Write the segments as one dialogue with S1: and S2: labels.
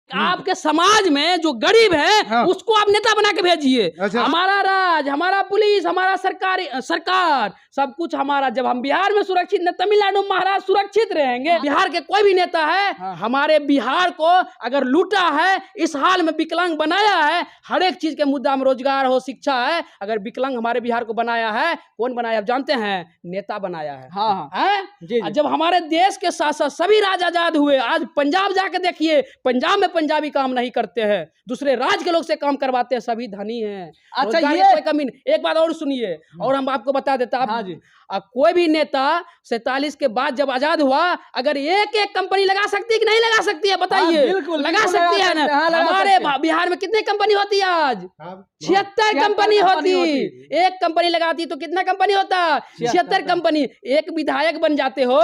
S1: आपके समाज में जो गरीब है
S2: हाँ।
S1: उसको आप नेता बना के भेजिए।
S2: अच्छा।
S1: हमारा राज, हमारा पुलिस, हमारा सरकार सब कुछ हमारा। जब हम बिहार में सुरक्षित न, तमिलनाडु महाराज सुरक्षित रहेंगे। बिहार के कोई भी नेता है हमारे बिहार को अगर लूटा है, इस हाल में विकलांग बनाया है, हर एक चीज के मुद्दा में रोजगार हो, शिक्षा है, अगर विकलांग हमारे बिहार को बनाया है, कौन बनाया आप जानते हैं? नेता बनाया है।
S2: जी।
S1: जब हमारे देश के साथ साथ सभी राज्य आजाद हुए, आज पंजाब जाके देखिए, पंजाब में पंजाबी काम नहीं करते हैं, दूसरे राज्य के लोग से काम करवाते हैं, सभी धनी हैं।
S2: अच्छा,
S1: रोजगार
S2: ये
S1: की कोई कमी नहीं। एक बात और सुनिए और हम आपको बता देता, आप कोई भी नेता 47 के बाद जब आजाद हुआ, अगर एक एक कंपनी लगा सकती है कि नहीं लगा सकती है? बताइए। लगा सकती है ना? हमारे बिहार में कितनी कंपनी होती है आज? 76 कंपनी होती। एक कंपनी लगाती तो कितना कंपनी होता? 76 कंपनी। एक विधायक बन जाते हो,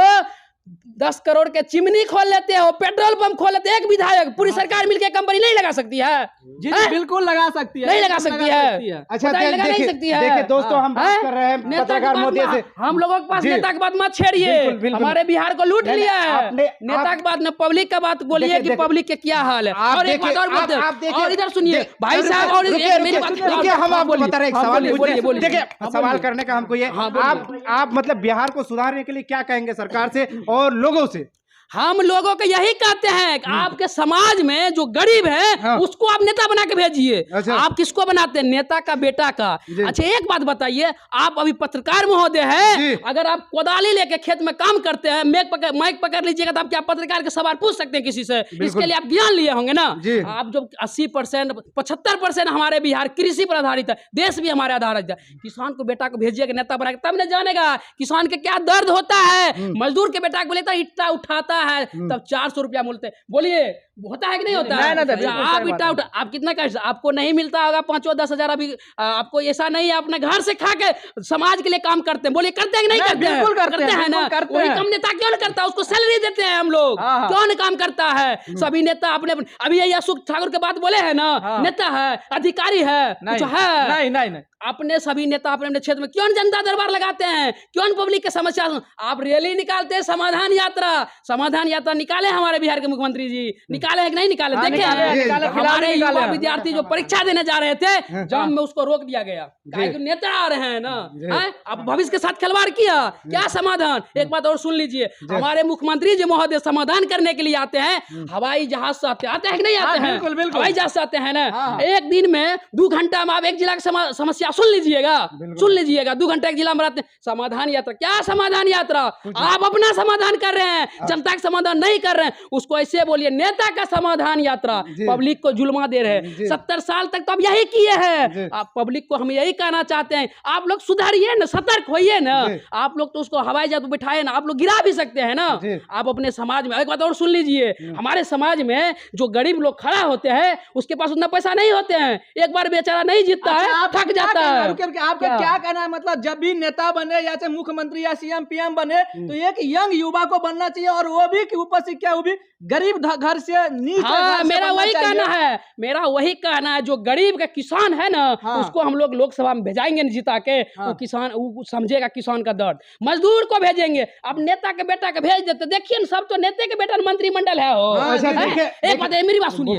S1: 10 करोड़ के चिमनी खोल लेते हो, पेट्रोल पंप खोल लेते हैं, एक विधायक। पूरी सरकार मिलकर कंपनी नहीं लगा सकती है?
S2: जी बिल्कुल लगा सकती है।
S1: नहीं लगा सकती है।
S2: अच्छा,
S1: लगा नहीं सकती है।
S2: देखिए दोस्तों, हम बात कर रहे हैं पत्रकार मोदी से।
S1: हम लोगों के पास नेता की बात मत छेड़िए। हमारे बिहार को लूट लिया है। नेता की बात न, पब्लिक का बात बोलिए कि पब्लिक के क्या हाल है। और एक बात और बोलते हैं, और इधर सुनिए भाई साहब, और मेरी बात
S2: हम आपको बता रहे हैं, एक सवाल
S1: बोलिए।
S2: देखिए, सवाल करने का हमको ये, आप मतलब बिहार को सुधारने के लिए क्या कहेंगे सरकार से और लोगों से?
S1: हम लोगों को यही कहते हैं कि आपके समाज में जो गरीब है उसको आप नेता बना के भेजिए।
S2: अच्छा।
S1: आप किसको बनाते हैं? नेता का बेटा का। अच्छा, एक बात बताइए, आप अभी पत्रकार महोदय हैं, अगर आप कोदाली लेके खेत में काम करते हैं, माइक पकड़ लीजिएगा तो आप क्या पत्रकार के सवाल पूछ सकते हैं किसी से? इसके लिए आप ज्ञान लिए होंगे ना। आप जो 80% 75% हमारे बिहार कृषि पर आधारित है, देश भी हमारे आधारित है। किसान को बेटा को भेजिएगा नेता बना के, तब न जानेगा किसान के क्या दर्द होता है। मजदूर के बेटा को बोलेता ईटा उठाता है, तब 400 रुपया मिलते। बोलिए, होता है कि नहीं होता है? आप ईटा उठा, आप कितना कर, आपको नहीं मिलता होगा 5-10 हजार। अभी आपको ऐसा नहीं है, अपने घर से खा के समाज के लिए काम करते हैं। बोलिए, करते हैं कि नहीं करते हैं?
S2: बिल्कुल करते हैं
S1: ना। वही कम नेता क्यों नहीं करता? उसको सैलरी देते हैं हम लोग, क्यों नहीं काम करता है? सभी नेता अपने अभी ये अशोक ठाकुर के बात बोले है ना, नेता है, अधिकारी है, कुछ है नहीं। अपने सभी नेता अपने क्षेत्र में क्यों जनता दरबार लगाते हैं? क्यों पब्लिक के समस्या? आप रैली निकालते हैं, समाधान यात्रा निकाले हमारे बिहार के मुख्यमंत्री जी, निकाले है कि नहीं निकाले? देखे हमारे युवा विद्यार्थी जो परीक्षा देने जा रहे थे, जाम में उसको रोक दिया गया। नेता आ रहे हैं ना, अब भविष्य के साथ खिलवाड़ किया, क्या समाधान? एक बात और सुन लीजिए, हमारे मुख्यमंत्री जी महोदय समाधान करने के लिए आते हैं, हवाई जहाज से आते हैं कि नहीं आते हैं? हवाई जहाज से आते हैं ना। एक दिन में 2 घंटा में आप एक जिला की समस्या सुन लीजिएगा। 2 घंटे एक जिला में रहते हैं। समाधान यात्रा, क्या समाधान यात्रा? आप अपना समाधान कर रहे हैं, जनता का समाधान नहीं कर रहे हैं। उसको ऐसे बोलिए, नेता का समाधान यात्रा। पब्लिक को जुल्मा दे रहे हैं 70 साल तक, तो अब यही किए हैं। आप पब्लिक को हम यही कहना चाहते हैं, आप लोग सुधारिए ना, सतर्क होइए ना। आप लोग तो उसको हवाई जहाज बिठाए ना, आप लोग गिरा भी सकते हैं ना। आप अपने समाज में एक बात और सुन लीजिए, हमारे समाज में जो गरीब लोग खड़ा होते हैं, उसके पास उतना पैसा नहीं होते हैं, एक बार बेचारा नहीं जीतता है, थक जाता है।
S2: आपका क्या कहना है? मतलब जब भी नेता बने, या चाहे मुख्यमंत्री या सीएम पीएम बने, तो एक यंग युवा को बनना चाहिए, और वो भी कि ऊपर से क्या, वो भी गरीब घर से नीचे।
S1: मेरा वही कहना है, जो गरीब का किसान है ना, उसको हम लोग लोकसभा में भेजाएंगे जिता के। वो किसान वो समझेगा किसान का दर्द। मजदूर को भेजेंगे, अब नेता के बेटा के भेज देते, देखिए न, सब तो नेता के बेटा मंत्रिमंडल है। एक बात है, मेरी बात सुनिए,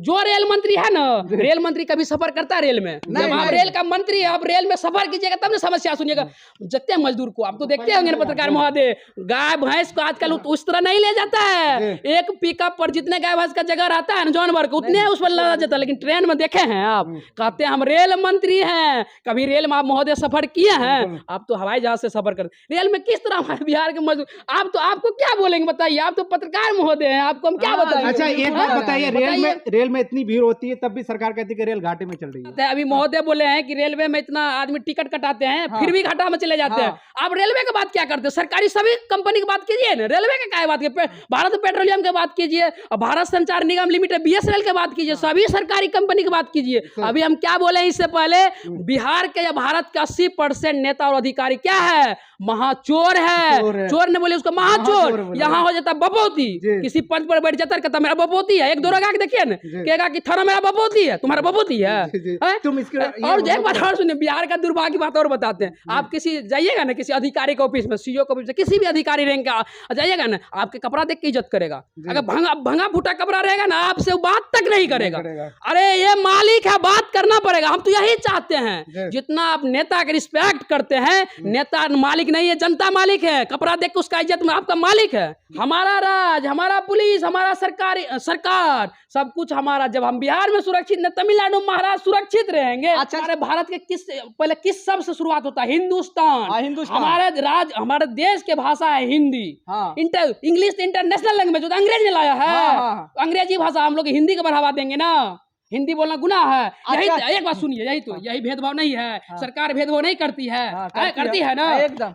S1: जो रेल मंत्री है ना, रेल मंत्री कभी सफर करता है रेल में? जब आप रेल का मंत्री है, आप रेल में सफर कीजिएगा तब ना समस्या सुनिएगा। जगते मजदूर को आप तो देखते होंगे पत्रकार महोदय, गाय भैंस को आजकल उस तरह नहीं ले जाता है। एक पिकअप पर जितने गाय भैंस का जगह रहता है ना, जानवर को उतने उस पर लगा जाता है। लेकिन ट्रेन में देखे हैं आप, कहते हैं हम रेल मंत्री हैं। कभी रेल में आप महोदय सफर किए हैं? आप तो हवाई जहाज से सफर करते। रेल में किस तरह हमारे बिहार के मजदूर, आपको क्या बोलेंगे बताइए? आप तो पत्रकार महोदय हैं, आपको हम क्या बताएंगे?
S2: अच्छा, एक बात बताइए, रेल में इतनी भीड़ होती है, तब भी सरकार कहती है कि रेल घाटे में चल रही है।
S1: अभी महोदय बोले हैं कि रेलवे में इतना आदमी टिकट कटाते हैं, फिर भी घाटा में चले जाते हैं। आप रेलवे की बात क्या करते हैं? सरकारी सभी कंपनी की बात कीजिए ना, रेलवे की क्या बात कीजिए? भारत पेट्रोलियम की बात कीजिए, भारत संचार निगम लिमिटेड BSNL की बात कीजिए, सभी सरकारी कंपनी की बात कीजिए। अभी हम क्या बोले इससे पहले, बिहार के या भारत के 80% नेता और अधिकारी क्या है? महाचोर है। चोर ने बोले उसको महाचोर। यहाँ हो जाता बपोती, किसी पद पर बैठ जाता, कहता मेरा बपोती है। एक दो लगा के देखिए ना, कहेगा कि थाना मेरा बपोती है, तुम्हारा बपोती है। और एक बात और सुनिए, बिहार का दुर्भाग्य बात और बताते हैं। आप किसी जाइएगा ना, किसी अधिकारी के ऑफिस में, CEO के ऑफिस में, किसी भी अधिकारी रैंक का जाइएगा ना, आपके कपड़ा देख के इज्जत करेगा। अगर भंगा फूटा कपड़ा रहेगा ना, आपसे वो बात तक नहीं करेगा। अरे ये मालिक है, बात करना पड़ेगा। हम तो यही चाहते हैं, जितना आप नेता के रिस्पेक्ट करते हैं, नेता मालिक नहीं है, जनता मालिक है। कपड़ा देख के उसका इज्जत में आपका मालिक है। हमारा राज, हमारा पुलिस, हमारा सरकार सब कुछ हमारा। जब हम बिहार में सुरक्षित न, तमिलनाडु महाराष्ट्र सुरक्षित रहेंगे। अच्छा, हमारे भारत के किस शब्द से शुरुआत होता है? हिंदुस्तान। हमारे देश के भाषा है हिंदी। इंग्लिश इंटरनेशनल लैंग्वेज, तो अंग्रेज ने लाया है। अंग्रेजी भाषा हम लोग हिंदी को बढ़ावा देंगे ना? हिंदी बोलना गुनाह है। यही एक बात सुनिए, यही भेदभाव नहीं है। सरकार भेदभाव नहीं करती है। करती है ना?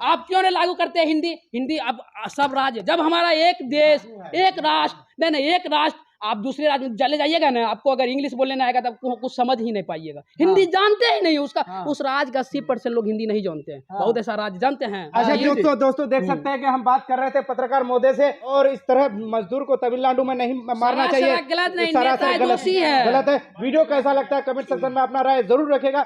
S1: आप क्यों नहीं लागू करते हैं हिंदी? अब सब राज्य, जब हमारा एक देश एक राष्ट्र, नहीं एक राष्ट्र, आप दूसरे राज्य में चले जाइएगा ना, आपको अगर इंग्लिश बोलने ना आएगा तो आपको कुछ समझ ही नहीं पाइएगा। हिंदी जानते ही नहीं उसका। उस राज्य का 80% लोग हिंदी नहीं जानते हैं। बहुत ऐसा राज्य जानते हैं।
S3: अच्छा दोस्तों देख सकते हैं कि हम बात कर रहे थे पत्रकार महोदय से, और इस तरह मजदूर को तमिलनाडु में नहीं मारना चाहिए।
S1: गलत नहीं, नेता दोषी है।
S3: गलत है। वीडियो कैसा लगता है कमेंट सेक्शन में अपना राय जरूर रखेगा।